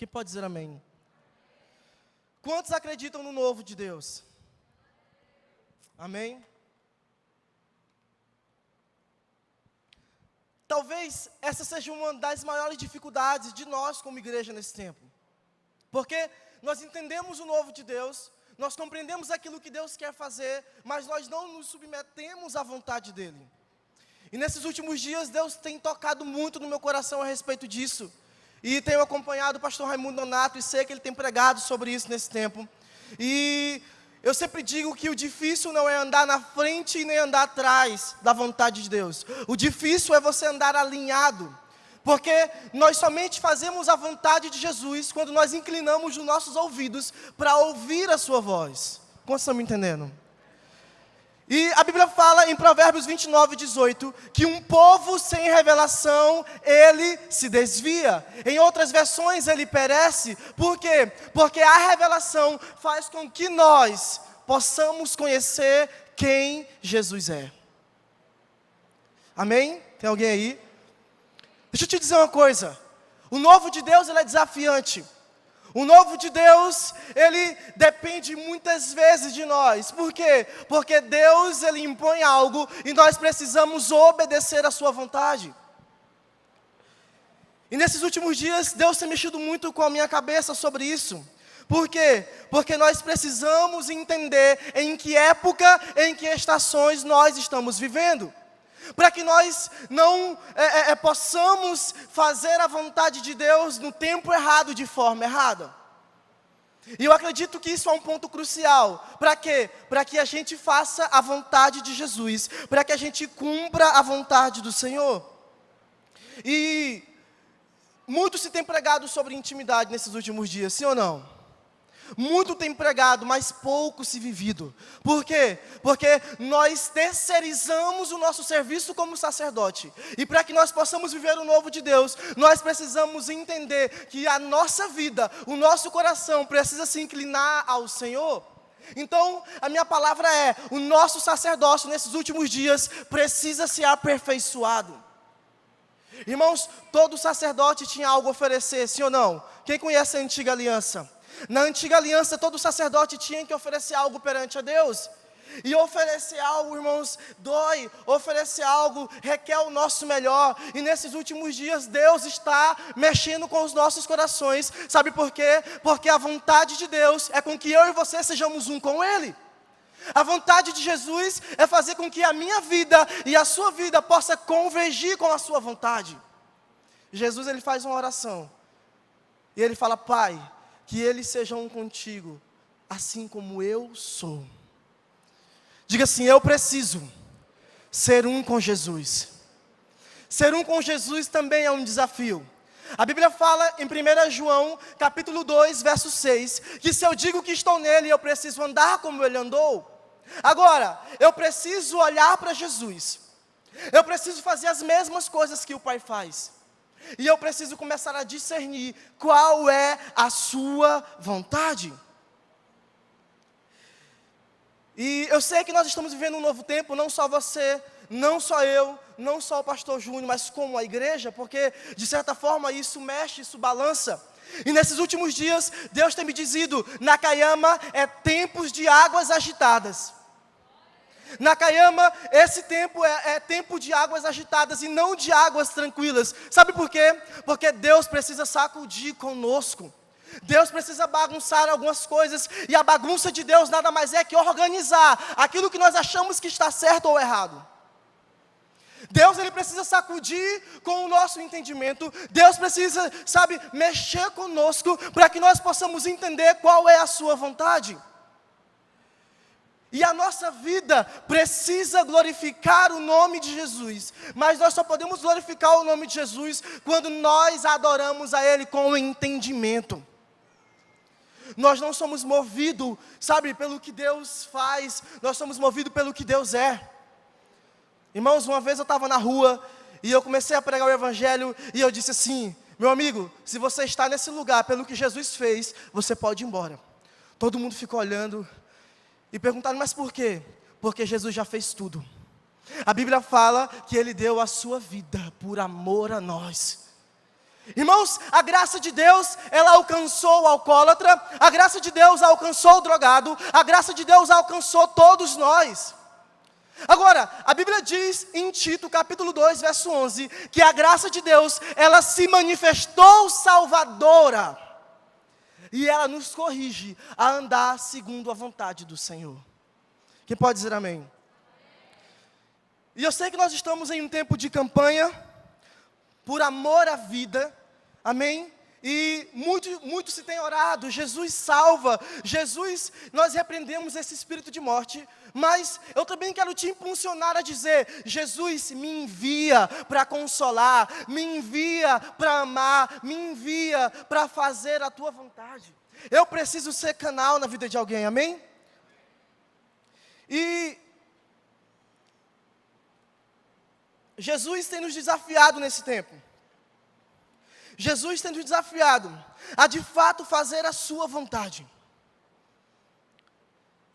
Que pode dizer amém? Quantos acreditam no novo de Deus? Amém? Talvez essa seja uma das maiores dificuldades de nós como igreja nesse tempo. Porque nós entendemos o novo de Deus, nós compreendemos aquilo que Deus quer fazer, mas nós não nos submetemos à vontade dEle. E nesses últimos dias, Deus tem tocado muito no meu coração a respeito disso. E tenho acompanhado o pastor Raimundo Nonato e sei que ele tem pregado sobre isso nesse tempo. E eu sempre digo que o difícil não é andar na frente e nem andar atrás da vontade de Deus. O difícil é você andar alinhado. Porque nós somente fazemos a vontade de Jesus quando nós inclinamos os nossos ouvidos para ouvir a sua voz. Como estão me entendendo? E a Bíblia fala em Provérbios 29:18 que um povo sem revelação, ele se desvia. Em outras versões, ele perece. Por quê? Porque a revelação faz com que nós possamos conhecer quem Jesus é. Amém? Tem alguém aí? Deixa eu te dizer uma coisa. O novo de Deus, ele é desafiante. O novo de Deus, ele depende muitas vezes de nós. Por quê? Porque Deus, ele impõe algo e nós precisamos obedecer à sua vontade. E nesses últimos dias, Deus tem mexido muito com a minha cabeça sobre isso. Por quê? Porque nós precisamos entender em que época, em que estações nós estamos vivendo. Para que nós não possamos fazer a vontade de Deus no tempo errado, de forma errada. E eu acredito que isso é um ponto crucial. Para quê? Para que a gente faça a vontade de Jesus. Para que a gente cumpra a vontade do Senhor. E muito se tem pregado sobre intimidade nesses últimos dias, sim ou não? Muito tem pregado, mas pouco se vivido. Por quê? Porque nós terceirizamos o nosso serviço como sacerdote. E para que nós possamos viver o novo de Deus, nós precisamos entender que a nossa vida, o nosso coração precisa se inclinar ao Senhor. Então, a minha palavra é, o nosso sacerdócio nesses últimos dias precisa ser aperfeiçoado. Irmãos, todo sacerdote tinha algo a oferecer, sim ou não? Quem conhece a antiga aliança? Na antiga aliança, todo sacerdote tinha que oferecer algo perante a Deus. E oferecer algo, irmãos, dói. Oferecer algo requer o nosso melhor. E nesses últimos dias, Deus está mexendo com os nossos corações. Sabe por quê? Porque a vontade de Deus é com que eu e você sejamos um com Ele. A vontade de Jesus é fazer com que a minha vida e a sua vida possa convergir com a sua vontade. Jesus, ele faz uma oração. E ele fala, Pai, que eles sejam um contigo, assim como eu sou. Diga assim, eu preciso ser um com Jesus. Ser um com Jesus também é um desafio. A Bíblia fala em 1 João, capítulo 2, verso 6, que se eu digo que estou nele, eu preciso andar como ele andou. Agora, eu preciso olhar para Jesus. Eu preciso fazer as mesmas coisas que o Pai faz. E eu preciso começar a discernir qual é a sua vontade. E eu sei que nós estamos vivendo um novo tempo, não só você, não só eu, não só o pastor Júnior, mas como a igreja, porque de certa forma isso mexe, isso balança. E nesses últimos dias, Deus tem me dizido, Nakayama é tempos de águas agitadas. Nakayama, esse tempo é tempo de águas agitadas e não de águas tranquilas. Sabe por quê? Porque Deus precisa sacudir conosco. Deus precisa bagunçar algumas coisas. E a bagunça de Deus nada mais é que organizar aquilo que nós achamos que está certo ou errado. Deus, ele precisa sacudir com o nosso entendimento. Deus precisa, mexer conosco para que nós possamos entender qual é a sua vontade. E a nossa vida precisa glorificar o nome de Jesus. Mas nós só podemos glorificar o nome de Jesus quando nós adoramos a Ele com entendimento. Nós não somos movidos, pelo que Deus faz. Nós somos movidos pelo que Deus é. Irmãos, uma vez eu estava na rua e eu comecei a pregar o Evangelho e eu disse assim, meu amigo, se você está nesse lugar pelo que Jesus fez, você pode ir embora. Todo mundo ficou olhando e perguntaram, mas por quê? Porque Jesus já fez tudo. A Bíblia fala que Ele deu a sua vida por amor a nós. Irmãos, a graça de Deus, ela alcançou o alcoólatra, a graça de Deus alcançou o drogado, a graça de Deus alcançou todos nós. Agora, a Bíblia diz em Tito, capítulo 2, verso 11, que a graça de Deus, ela se manifestou salvadora, e ela nos corrige a andar segundo a vontade do Senhor. Quem pode dizer amém? E eu sei que nós estamos em um tempo de campanha, por amor à vida, amém? E muito se tem orado, Jesus salva, nós repreendemos esse espírito de morte, mas eu também quero te impulsionar a dizer, Jesus me envia para consolar, me envia para amar, me envia para fazer a tua vontade. Eu preciso ser canal na vida de alguém, amém? E Jesus tem nos desafiado nesse tempo. Jesus tem nos desafiado a de fato fazer a sua vontade.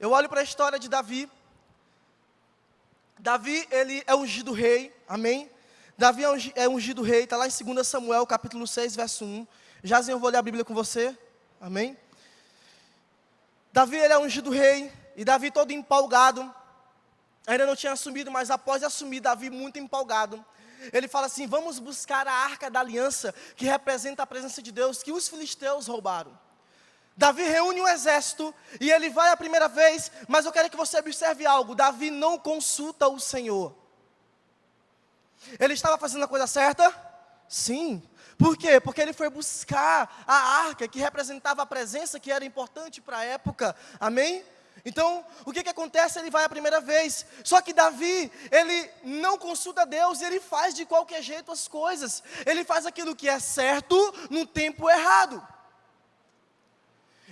Eu olho para a história de Davi. Davi, ele é ungido rei, amém? Davi é ungido rei, está lá em 2 Samuel, capítulo 6, verso 1. Jazinho, eu vou ler a Bíblia com você, amém? Davi, ele é ungido rei, e Davi todo empolgado, ainda não tinha assumido, mas após assumir, Davi muito empolgado, ele fala assim, vamos buscar a arca da aliança, que representa a presença de Deus, que os filisteus roubaram. Davi reúne um exército, e ele vai a primeira vez, mas eu quero que você observe algo, Davi não consulta o Senhor. Ele estava fazendo a coisa certa? Sim. Por quê? Porque ele foi buscar a arca, que representava a presença, que era importante para a época, amém? Então, o que acontece? Ele vai a primeira vez, só que Davi, ele não consulta Deus, ele faz de qualquer jeito as coisas, ele faz aquilo que é certo, no tempo errado.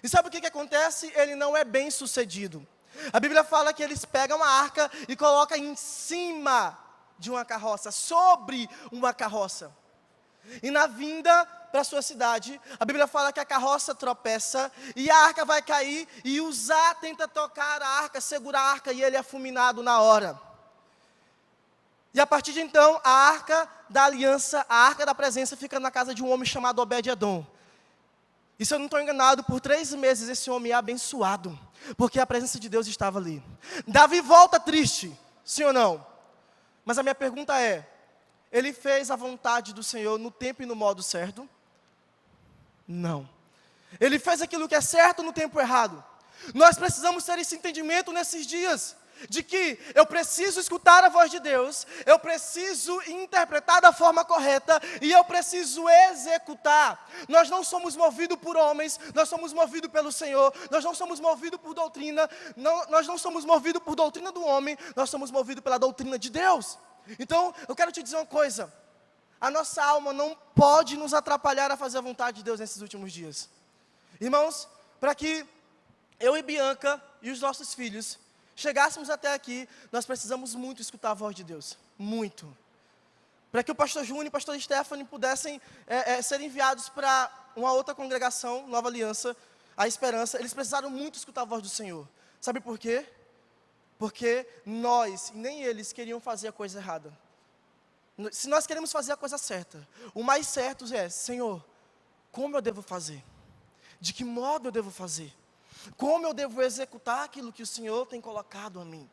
E sabe o que acontece? Ele não é bem sucedido. A Bíblia fala que eles pegam a arca e colocam em cima de uma carroça, sobre uma carroça. E na vinda para a sua cidade, a Bíblia fala que a carroça tropeça, e a arca vai cair, e Uzá tenta tocar a arca, segurar a arca, e ele é fulminado na hora. E a partir de então, a arca da aliança, a arca da presença, fica na casa de um homem chamado Obed-Edom. E se eu não estou enganado, por 3 meses esse homem é abençoado, porque a presença de Deus estava ali. Davi volta triste, sim ou não? Mas a minha pergunta é, ele fez a vontade do Senhor no tempo e no modo certo? Não. Ele fez aquilo que é certo no tempo errado. Nós precisamos ter esse entendimento nesses dias, de que eu preciso escutar a voz de Deus, eu preciso interpretar da forma correta, e eu preciso executar. Nós não somos movidos por homens, nós somos movidos pelo Senhor, nós não somos movidos por doutrina, nós não somos movidos por doutrina do homem, nós somos movidos pela doutrina de Deus. Então, eu quero te dizer uma coisa, a nossa alma não pode nos atrapalhar a fazer a vontade de Deus nesses últimos dias. Irmãos, para que eu e Bianca e os nossos filhos chegássemos até aqui, nós precisamos muito escutar a voz de Deus, muito. Para que o pastor Júnior e o pastor Stephanie pudessem ser enviados para uma outra congregação, Nova Aliança, a Esperança, eles precisaram muito escutar a voz do Senhor. Sabe por quê? Porque nós, nem eles, queriam fazer a coisa errada. Se nós queremos fazer a coisa certa, o mais certo é, Senhor, como eu devo fazer? De que modo eu devo fazer? Como eu devo executar aquilo que o Senhor tem colocado a mim?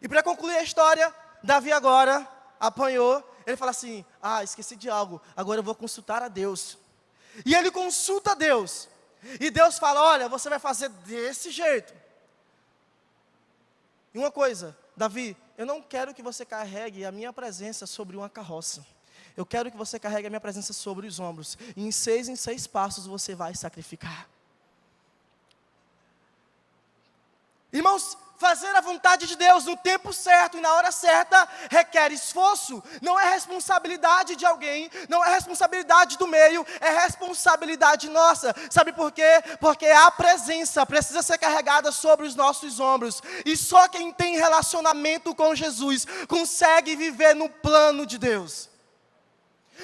E para concluir a história, Davi agora apanhou, ele fala assim, esqueci de algo, agora eu vou consultar a Deus. E ele consulta a Deus, e Deus fala, olha, você vai fazer desse jeito. E uma coisa, Davi, eu não quero que você carregue a minha presença sobre uma carroça. Eu quero que você carregue a minha presença sobre os ombros. E em 6 passos você vai sacrificar. Irmãos, fazer a vontade de Deus no tempo certo e na hora certa requer esforço. Não é responsabilidade de alguém, não é responsabilidade do meio, é responsabilidade nossa. Sabe por quê? Porque a presença precisa ser carregada sobre os nossos ombros. E só quem tem relacionamento com Jesus consegue viver no plano de Deus.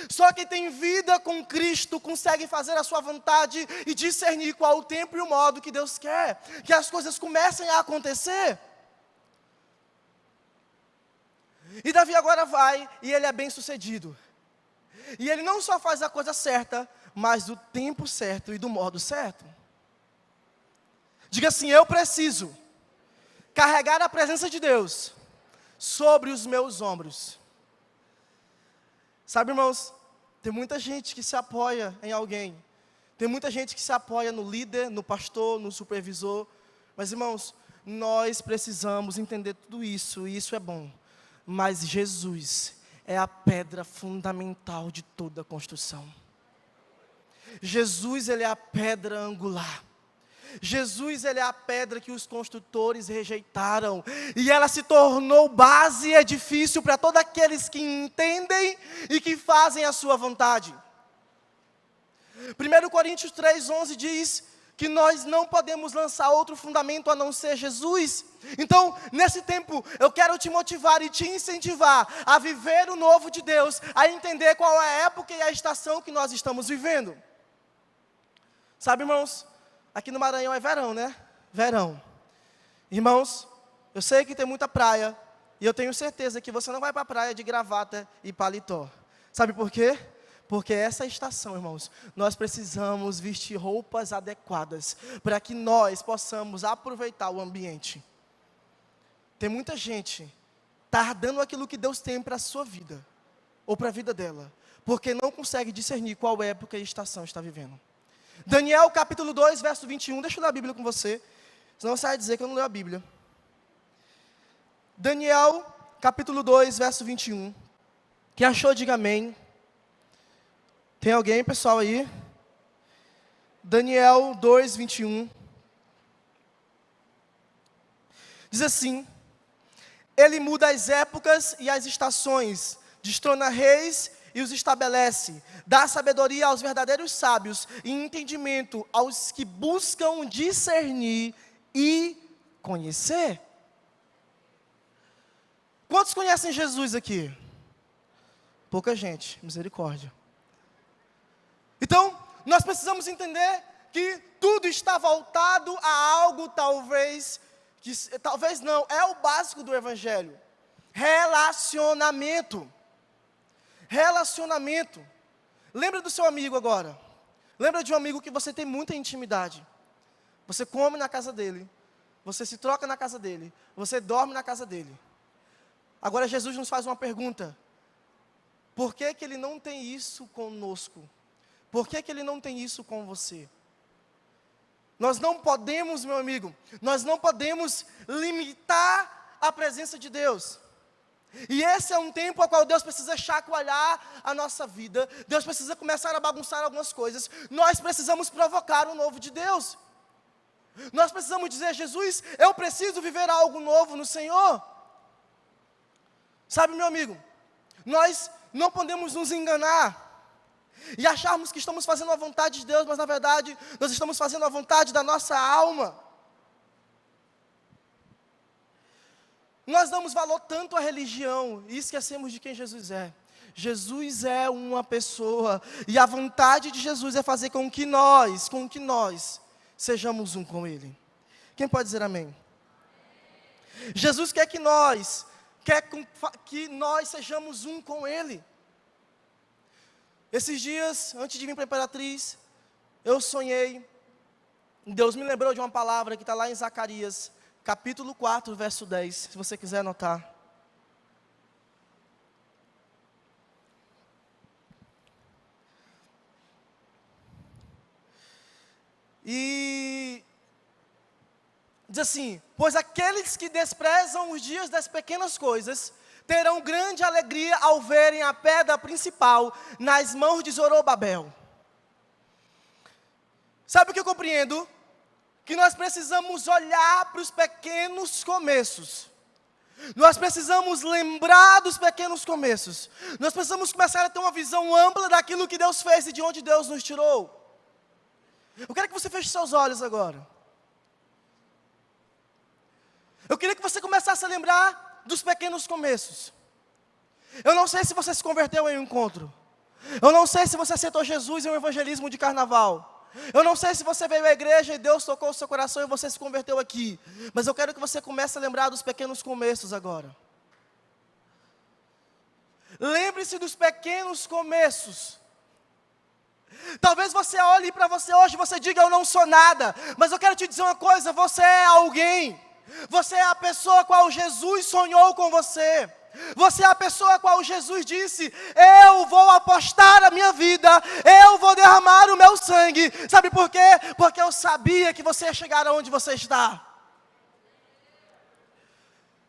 Só quem tem vida com Cristo consegue fazer a sua vontade e discernir qual o tempo e o modo que Deus quer que as coisas comecem a acontecer. E Davi agora vai e ele é bem sucedido. E Ele não só faz a coisa certa, mas do tempo certo e do modo certo. Diga assim: eu preciso carregar a presença de Deus sobre os meus ombros. Sabe, irmãos, tem muita gente que se apoia em alguém. Tem muita gente que se apoia no líder, no pastor, no supervisor. Mas, irmãos, nós precisamos entender tudo isso, e isso é bom. Mas Jesus é a pedra fundamental de toda a construção. Jesus, Ele é a pedra angular. Jesus, Ele é a pedra que os construtores rejeitaram, e ela se tornou base e edifício para todos aqueles que entendem e que fazem a sua vontade. 1 Coríntios 3:11 diz que nós não podemos lançar outro fundamento a não ser Jesus. Então, nesse tempo, eu quero te motivar e te incentivar a viver o novo de Deus, a entender qual é a época e a estação que nós estamos vivendo. Sabe, irmãos, aqui no Maranhão é verão, né? Verão. Irmãos, eu sei que tem muita praia, e eu tenho certeza que você não vai para a praia de gravata e paletó. Sabe por quê? Porque essa estação, irmãos, nós precisamos vestir roupas adequadas, para que nós possamos aproveitar o ambiente. Tem muita gente tardando aquilo que Deus tem para a sua vida, ou para a vida dela, porque não consegue discernir qual época e estação está vivendo. Daniel capítulo 2, verso 21, deixa eu ler a Bíblia com você, senão você vai dizer que eu não leio a Bíblia. Daniel capítulo 2, verso 21, quem achou, diga amém. Tem alguém, pessoal, aí? Daniel 2, 21, diz assim: Ele muda as épocas e as estações, destrona reis e os estabelece, dá sabedoria aos verdadeiros sábios e entendimento aos que buscam discernir e conhecer. Quantos conhecem Jesus aqui? Pouca gente, misericórdia. Então, nós precisamos entender que tudo está voltado a algo talvez não, é o básico do Evangelho. Relacionamento. Relacionamento. Lembra do seu amigo agora. Lembra de um amigo que você tem muita intimidade. Você come na casa dele. Você se troca na casa dele. Você dorme na casa dele. Agora Jesus nos faz uma pergunta. Por que que Ele não tem isso conosco? Por que que Ele não tem isso com você? Nós não podemos, meu amigo, nós não podemos limitar a presença de Deus. E esse é um tempo ao qual Deus precisa chacoalhar a nossa vida. Deus precisa começar a bagunçar algumas coisas. Nós precisamos provocar o novo de Deus. Nós precisamos dizer: Jesus, eu preciso viver algo novo no Senhor. Sabe, meu amigo, nós não podemos nos enganar e acharmos que estamos fazendo a vontade de Deus, mas na verdade nós estamos fazendo a vontade da nossa alma. Nós damos valor tanto à religião e esquecemos de quem Jesus é. Jesus é uma pessoa, e a vontade de Jesus é fazer com que nós sejamos um com Ele. Quem pode dizer amém? Jesus quer que nós sejamos um com Ele. Esses dias, antes de vir para a Imperatriz, eu sonhei, Deus me lembrou de uma palavra que está lá em Zacarias, capítulo 4, verso 10, se você quiser anotar. E diz assim: pois aqueles que desprezam os dias das pequenas coisas, terão grande alegria ao verem a pedra principal nas mãos de Zorobabel. Sabe o que eu compreendo? Que nós precisamos olhar para os pequenos começos. Nós precisamos lembrar dos pequenos começos. Nós precisamos começar a ter uma visão ampla daquilo que Deus fez e de onde Deus nos tirou. Eu quero que você feche seus olhos agora. Eu queria que você começasse a lembrar dos pequenos começos. Eu não sei se você se converteu em um encontro. Eu não sei se você aceitou Jesus em um evangelismo de carnaval. Eu não sei se você veio à igreja e Deus tocou o seu coração e você se converteu aqui. Mas eu quero que você comece a lembrar dos pequenos começos agora. Lembre-se dos pequenos começos. Talvez você olhe para você hoje e você diga, eu não sou nada. Mas eu quero te dizer uma coisa, você é alguém. Você é a pessoa a qual Jesus sonhou com você. Você é a pessoa a qual Jesus disse, eu vou apostar a minha vida, eu vou derramar o meu sangue. Sabe por quê? Porque eu sabia que você ia chegar aonde você está.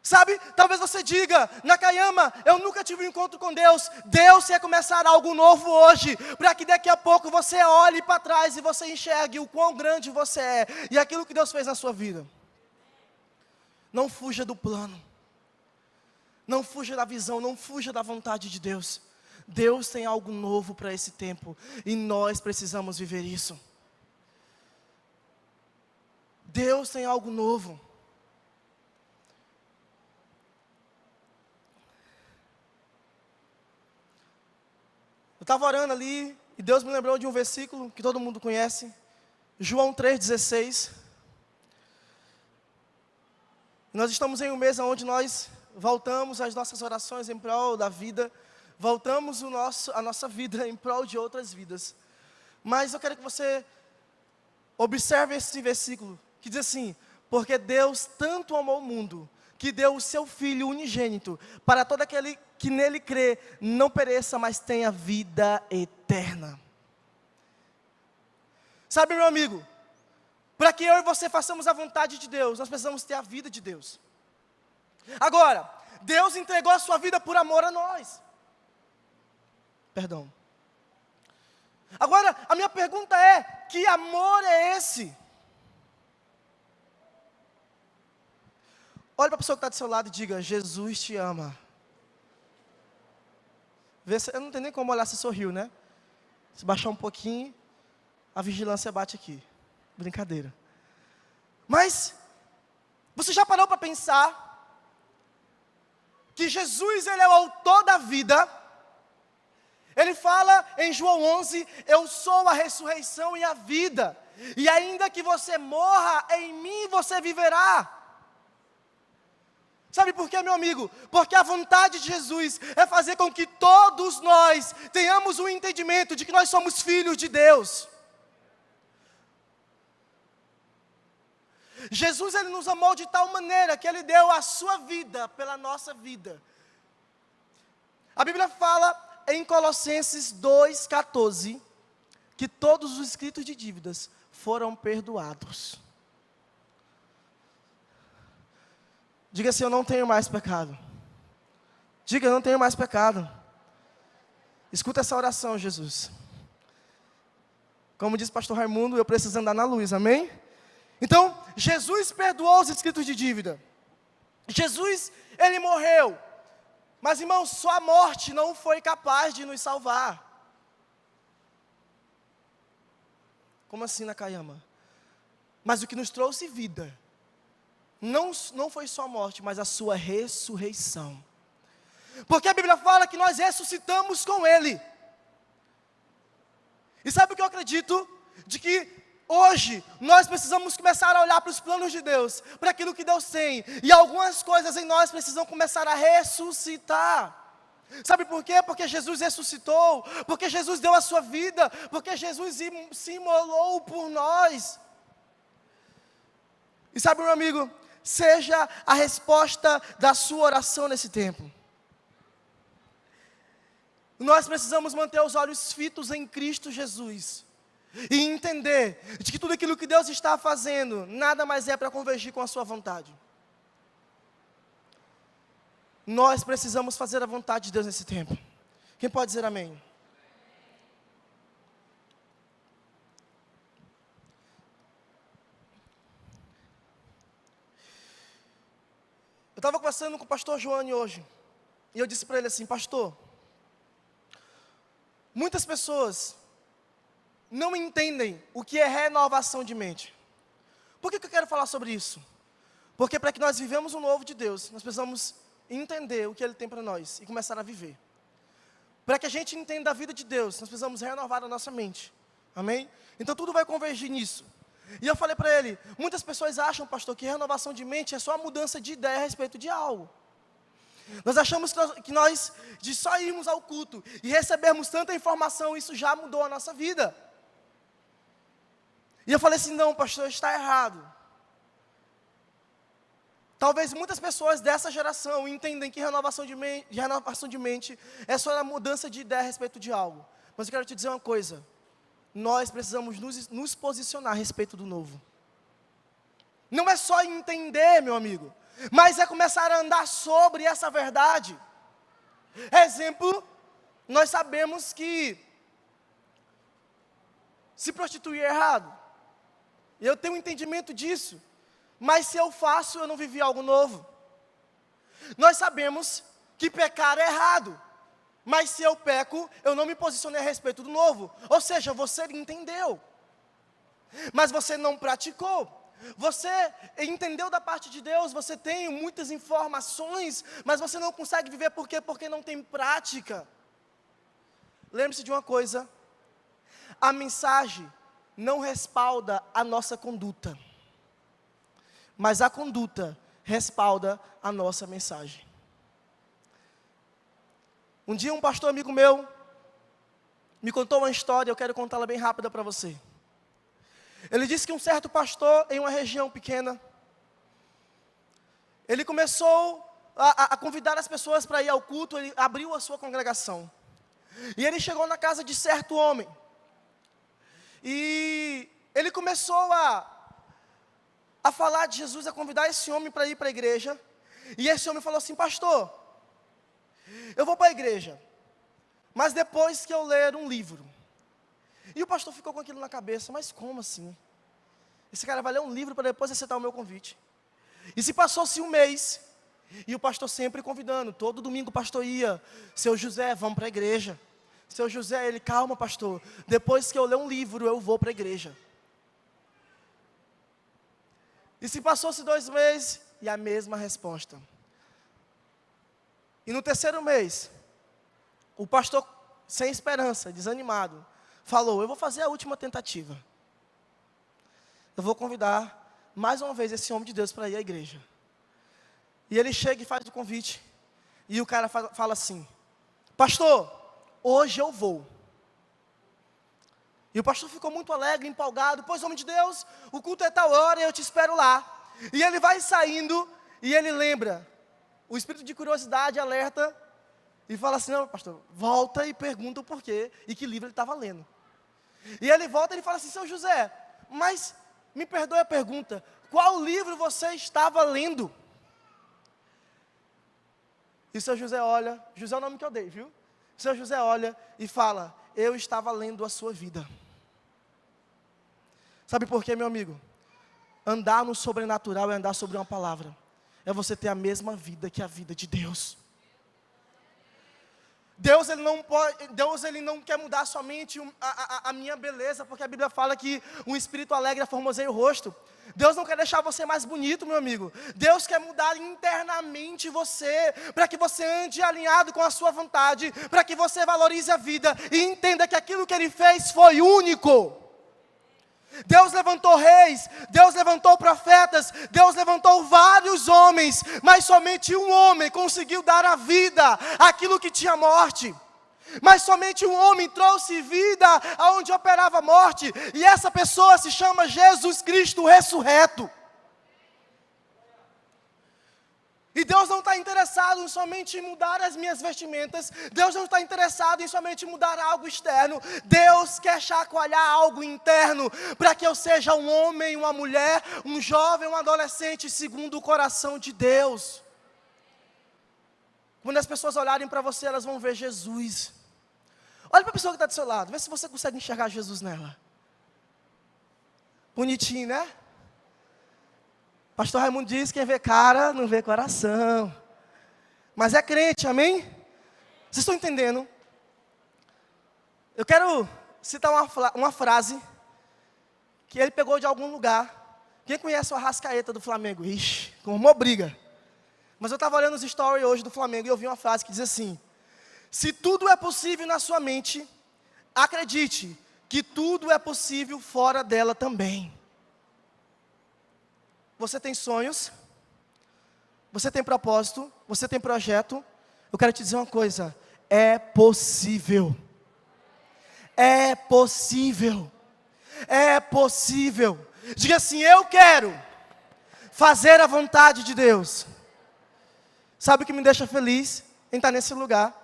Sabe, talvez você diga, Nakayama, eu nunca tive um encontro com Deus. Deus quer começar algo novo hoje, para que daqui a pouco você olhe para trás e você enxergue o quão grande você é, e aquilo que Deus fez na sua vida. Não fuja do plano, não fuja da visão, não fuja da vontade de Deus. Deus tem algo novo para esse tempo, e nós precisamos viver isso. Deus tem algo novo. Eu estava orando ali, e Deus me lembrou de um versículo que todo mundo conhece, João 3,16. Nós estamos em um mês onde nós voltamos às nossas orações em prol da vida, voltamos a nossa vida em prol de outras vidas. Mas eu quero que você observe esse versículo, que diz assim, porque Deus tanto amou o mundo, que deu o seu Filho unigênito, para todo aquele que nele crê, não pereça, mas tenha vida eterna. Sabe, meu amigo, para que eu e você façamos a vontade de Deus, nós precisamos ter a vida de Deus. Agora, Deus entregou a sua vida por amor a nós. Perdão. Agora, a minha pergunta é, que amor é esse? Olha para a pessoa que está do seu lado e diga, Jesus te ama. Eu não tenho nem como olhar se sorriu, né? Se baixar um pouquinho, a vigilância bate aqui. Brincadeira. Mas, você já parou para pensar que Jesus, Ele é o autor da vida? Ele fala em João 11, eu sou a ressurreição e a vida. E ainda que você morra, em mim você viverá. Sabe por quê, meu amigo? Porque a vontade de Jesus é fazer com que todos nós tenhamos um entendimento de que nós somos filhos de Deus. Jesus, Ele nos amou de tal maneira que Ele deu a sua vida pela nossa vida. A Bíblia fala em Colossenses 2,14, que todos os escritos de dívidas foram perdoados. Diga assim, eu não tenho mais pecado. Diga, eu não tenho mais pecado. Escuta essa oração, Jesus. Como diz o pastor Raimundo, eu preciso andar na luz, amém? Então, Jesus perdoou os escritos de dívida. Jesus, Ele morreu. Mas, irmãos, só a morte não foi capaz de nos salvar. Como assim, Nakayama? Mas o que nos trouxe vida não foi só a morte, mas a sua ressurreição. Porque a Bíblia fala que nós ressuscitamos com Ele. E sabe o que eu acredito? De que hoje nós precisamos começar a olhar para os planos de Deus, para aquilo que Deus tem. E algumas coisas em nós precisam começar a ressuscitar. Sabe por quê? Porque Jesus ressuscitou, porque Jesus deu a sua vida, porque Jesus se imolou por nós. E sabe, meu amigo, seja a resposta da sua oração nesse tempo. Nós precisamos manter os olhos fitos em Cristo Jesus. E entender de que tudo aquilo que Deus está fazendo, nada mais é para convergir com a sua vontade. Nós precisamos fazer a vontade de Deus nesse tempo. Quem pode dizer amém? Eu estava conversando com o pastor Joane hoje, e eu disse para ele assim, pastor, muitas pessoas não entendem o que é renovação de mente. Por que eu quero falar sobre isso? Porque para que nós vivamos o novo de Deus, nós precisamos entender o que Ele tem para nós e começar a viver. Para que a gente entenda a vida de Deus, nós precisamos renovar a nossa mente. Amém? Então tudo vai convergir nisso. E eu falei para ele, muitas pessoas acham, pastor, que renovação de mente é só a mudança de ideia a respeito de algo. Nós achamos que nós, de só irmos ao culto e recebermos tanta informação, isso já mudou a nossa vida. E eu falei assim, não, pastor, está errado. Talvez muitas pessoas dessa geração entendem que renovação de mente é só a mudança de ideia a respeito de algo. Mas eu quero te dizer uma coisa, nós precisamos nos posicionar a respeito do novo. Não é só entender, meu amigo, mas é começar a andar sobre essa verdade. Exemplo, nós sabemos que se prostituir é errado. Eu tenho um entendimento disso. Mas se eu faço, eu não vivi algo novo. Nós sabemos que pecar é errado. Mas se eu peco, eu não me posicionei a respeito do novo. Ou seja, você entendeu. Mas você não praticou. Você entendeu da parte de Deus, você tem muitas informações, mas você não consegue viver por quê? Porque não tem prática. Lembre-se de uma coisa, a mensagem não respalda a nossa conduta, mas a conduta respalda a nossa mensagem. Um dia um pastor amigo meu me contou uma história, eu quero contá-la bem rápida para você. Ele disse que um certo pastor em uma região pequena, ele começou a convidar as pessoas para ir ao culto, ele abriu a sua congregação. E ele chegou na casa de certo homem. E ele começou a falar de Jesus, a convidar esse homem para ir para a igreja. E esse homem falou assim, pastor, eu vou para a igreja, mas depois que eu ler um livro. E o pastor ficou com aquilo na cabeça, mas como assim? Esse cara vai ler um livro para depois aceitar o meu convite. E se passou-se um mês, e o pastor sempre convidando, todo domingo o pastor ia, seu José, vamos para a igreja. Seu José, ele, calma pastor, depois que eu ler um livro, eu vou para a igreja. E se passou-se 2 meses, e a mesma resposta. E no 3º mês, o pastor, sem esperança, desanimado, falou, eu vou fazer a última tentativa. Eu vou convidar mais uma vez esse homem de Deus para ir à igreja. E ele chega e faz o convite. E o cara fala assim, pastor, hoje eu vou. E o pastor ficou muito alegre, empolgado, pois homem de Deus, o culto é tal hora e eu te espero lá. E ele vai saindo e ele lembra, o espírito de curiosidade alerta e fala assim, não pastor, volta e pergunta o porquê e que livro ele estava lendo. E ele volta e ele fala assim, seu José, mas me perdoe a pergunta, qual livro você estava lendo? E o seu José olha, José é o nome que eu dei, viu? O seu José olha e fala, eu estava lendo a sua vida. Sabe por quê, meu amigo? Andar no sobrenatural é andar sobre uma palavra. É você ter a mesma vida que a vida de Deus. Deus ele não quer mudar somente a minha beleza, porque a Bíblia fala que um espírito alegre formoseia o rosto. Deus não quer deixar você mais bonito, meu amigo. Deus quer mudar internamente você, para que você ande alinhado com a sua vontade, para que você valorize a vida e entenda que aquilo que Ele fez foi único. Deus levantou reis, Deus levantou profetas, Deus levantou vários homens, mas somente um homem conseguiu dar a vida àquilo que tinha morte. Mas somente um homem trouxe vida aonde operava a morte, e essa pessoa se chama Jesus Cristo ressurreto. E Deus não está interessado em somente mudar as minhas vestimentas, Deus não está interessado em somente mudar algo externo, Deus quer chacoalhar algo interno, para que eu seja um homem, uma mulher, um jovem, um adolescente, segundo o coração de Deus. Quando as pessoas olharem para você, elas vão ver Jesus. Olha para a pessoa que está do seu lado, vê se você consegue enxergar Jesus nela. Bonitinho, né? Pastor Raimundo diz, quem vê cara, não vê coração. Mas é crente, amém? Vocês estão entendendo? Eu quero citar uma frase, que ele pegou de algum lugar. Quem conhece o Arrascaeta do Flamengo? Ixi, com uma briga. Mas eu estava olhando os stories hoje do Flamengo e eu vi uma frase que diz assim, se tudo é possível na sua mente, acredite que tudo é possível fora dela também. Você tem sonhos, você tem propósito, você tem projeto, eu quero te dizer uma coisa, é possível. É possível. É possível. Diga assim, eu quero fazer a vontade de Deus. Sabe o que me deixa feliz em estar nesse lugar?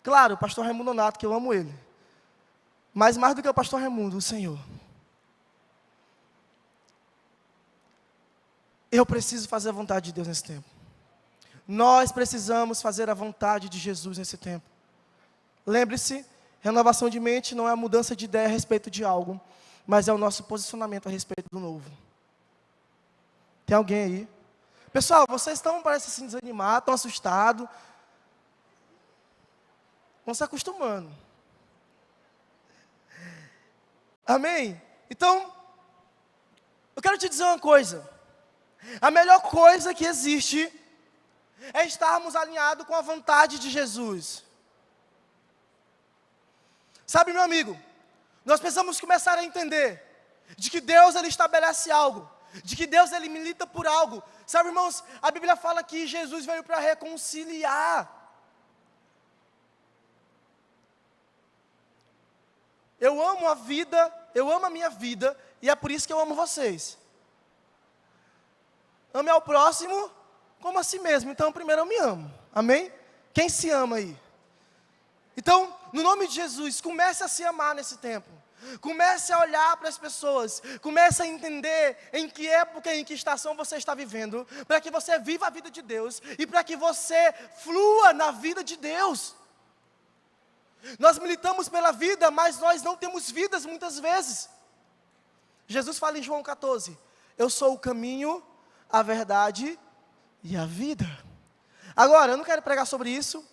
Claro, o pastor Raimundo Nonato, que eu amo ele. Mas mais do que o pastor Raimundo, o Senhor. Eu preciso fazer a vontade de Deus nesse tempo. Nós precisamos fazer a vontade de Jesus nesse tempo. Lembre-se, renovação de mente não é a mudança de ideia a respeito de algo, mas é o nosso posicionamento a respeito do novo. Tem alguém aí? Pessoal, vocês estão, parece assim, desanimados, estão assustados. Vão se acostumando. Amém? Então, eu quero te dizer uma coisa. A melhor coisa que existe é estarmos alinhados com a vontade de Jesus. Sabe, meu amigo, nós precisamos começar a entender de que Deus, Ele estabelece algo, de que Deus, Ele milita por algo. Sabe, irmãos, a Bíblia fala que Jesus veio para reconciliar. Eu amo a vida, eu amo a minha vida, e é por isso que eu amo vocês. Ame ao próximo como a si mesmo. Então, primeiro eu me amo. Amém? Quem se ama aí? Então, no nome de Jesus, comece a se amar nesse tempo. Comece a olhar para as pessoas. Comece a entender em que época, em que estação você está vivendo. Para que você viva a vida de Deus. E para que você flua na vida de Deus. Nós militamos pela vida, mas nós não temos vidas muitas vezes. Jesus fala em João 14. Eu sou o caminho, a verdade e a vida. Agora, eu não quero pregar sobre isso.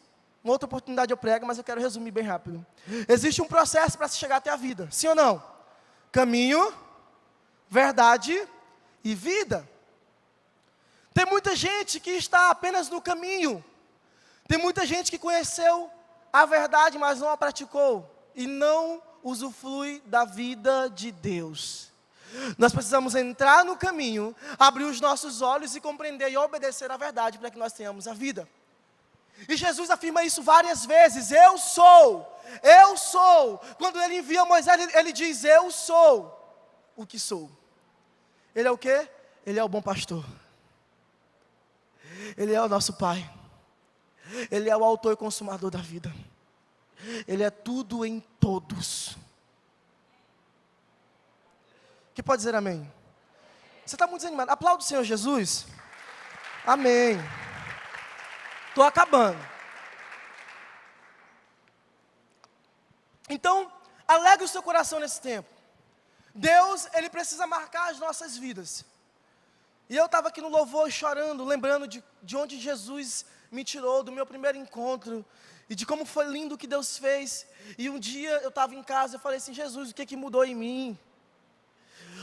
Uma outra oportunidade eu prego, mas eu quero resumir bem rápido. Existe um processo para se chegar até a vida, sim ou não? Caminho, verdade e vida. Tem muita gente que está apenas no caminho. Tem muita gente que conheceu a verdade, mas não a praticou. E não usufrui da vida de Deus. Nós precisamos entrar no caminho, abrir os nossos olhos e compreender e obedecer a verdade para que nós tenhamos a vida. E Jesus afirma isso várias vezes, eu sou. Quando Ele envia Moisés, Ele diz, eu sou o que sou. Ele é o quê? Ele é o bom pastor. Ele é o nosso Pai. Ele é o autor e consumador da vida. Ele é tudo em todos. Que pode dizer amém? Você está muito desanimado. Aplauda o Senhor Jesus. Amém. Estou acabando. Então, alegre o seu coração nesse tempo. Deus, Ele precisa marcar as nossas vidas. E eu estava aqui no louvor chorando, lembrando de onde Jesus me tirou, do meu primeiro encontro. E de como foi lindo o que Deus fez. E um dia eu estava em casa e falei assim, Jesus, o que mudou em mim?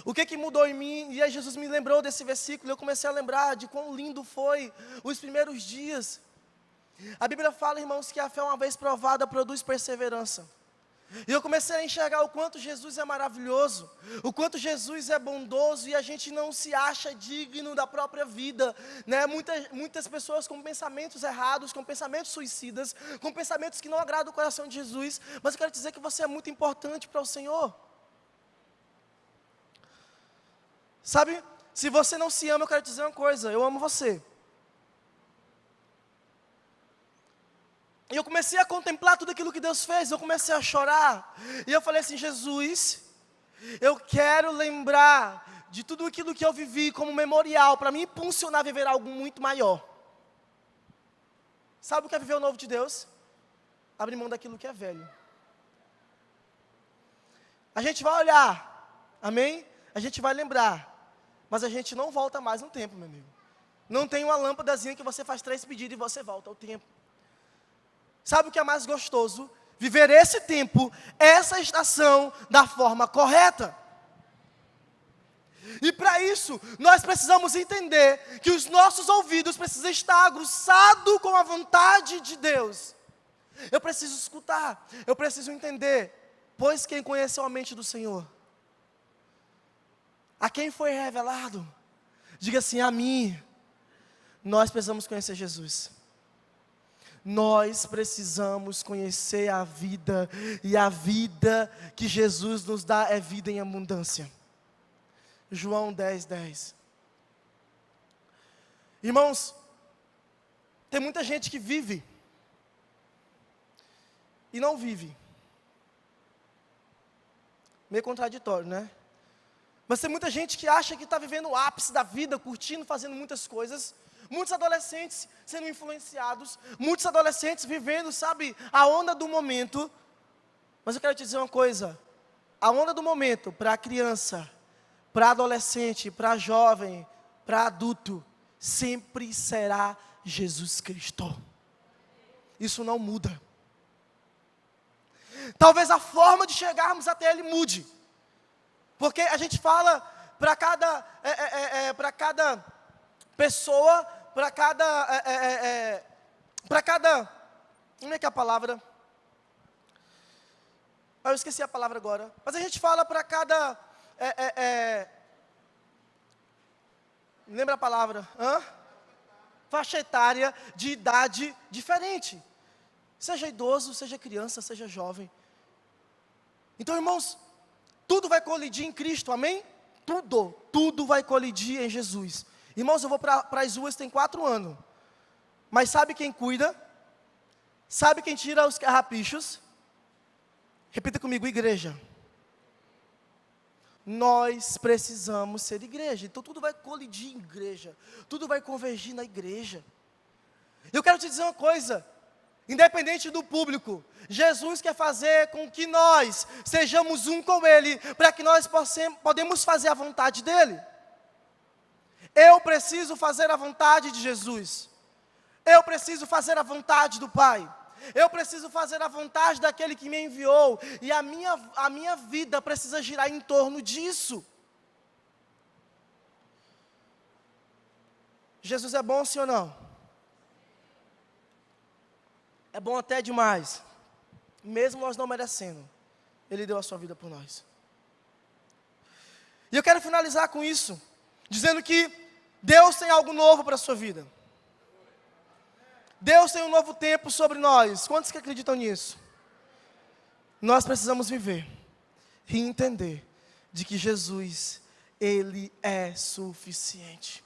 O que mudou em mim? E aí Jesus me lembrou desse versículo, e eu comecei a lembrar de quão lindo foi os primeiros dias. A Bíblia fala, irmãos, que a fé uma vez provada produz perseverança. E eu comecei a enxergar o quanto Jesus é maravilhoso, o quanto Jesus é bondoso, e a gente não se acha digno da própria vida, né? Muitas pessoas com pensamentos errados, com pensamentos suicidas, com pensamentos que não agradam o coração de Jesus, mas eu quero dizer que você é muito importante para o Senhor. Sabe, se você não se ama, eu quero te dizer uma coisa, eu amo você. E eu comecei a contemplar tudo aquilo que Deus fez, eu comecei a chorar. E eu falei assim, Jesus, eu quero lembrar de tudo aquilo que eu vivi como memorial, para me impulsionar a viver algo muito maior. Sabe o que é viver o novo de Deus? Abrir mão daquilo que é velho. A gente vai olhar, amém? A gente vai lembrar, mas a gente não volta mais no tempo, meu amigo. Não tem uma lâmpadazinha que você faz 3 pedidos e você volta ao tempo. Sabe o que é mais gostoso? Viver esse tempo, essa estação, da forma correta. E para isso, nós precisamos entender que os nossos ouvidos precisam estar aguçados com a vontade de Deus. Eu preciso escutar, eu preciso entender, pois quem conheceu a mente do Senhor? A quem foi revelado? Diga assim, a mim. Nós precisamos conhecer Jesus. Nós precisamos conhecer a vida, e a vida que Jesus nos dá é vida em abundância. João 10:10. Irmãos, tem muita gente que vive e não vive. Meio contraditório, né? Mas tem muita gente que acha que está vivendo o ápice da vida, curtindo, fazendo muitas coisas. Muitos adolescentes sendo influenciados, muitos adolescentes vivendo, sabe, a onda do momento. Mas eu quero te dizer uma coisa: a onda do momento para a criança, para adolescente, para jovem, para adulto, sempre será Jesus Cristo. Isso não muda. Talvez a forma de chegarmos até Ele mude, porque a gente fala para cada pessoa, para cada, como é que é a palavra? Eu esqueci a palavra agora, mas a gente fala para cada, lembra a palavra? Faixa etária de idade diferente, seja idoso, seja criança, seja jovem. Então, irmãos, tudo vai colidir em Cristo, amém? Tudo vai colidir em Jesus. Irmãos, eu vou para as ruas tem 4 anos, mas sabe quem cuida? Sabe quem tira os carrapichos? Repita comigo: igreja. Nós precisamos ser igreja, então tudo vai colidir em igreja, tudo vai convergir na igreja. Eu quero te dizer uma coisa: independente do público, Jesus quer fazer com que nós sejamos um com Ele, para que nós podemos fazer a vontade dEle. Eu preciso fazer a vontade de Jesus. Eu preciso fazer a vontade do Pai. Eu preciso fazer a vontade daquele que me enviou. E a minha vida precisa girar em torno disso. Jesus é bom, sim ou não? É bom até demais. Mesmo nós não merecendo, Ele deu a sua vida por nós. E eu quero finalizar com isso, dizendo que Deus tem algo novo para a sua vida. Deus tem um novo tempo sobre nós. Quantos que acreditam nisso? Nós precisamos viver e entender de que Jesus, Ele é suficiente.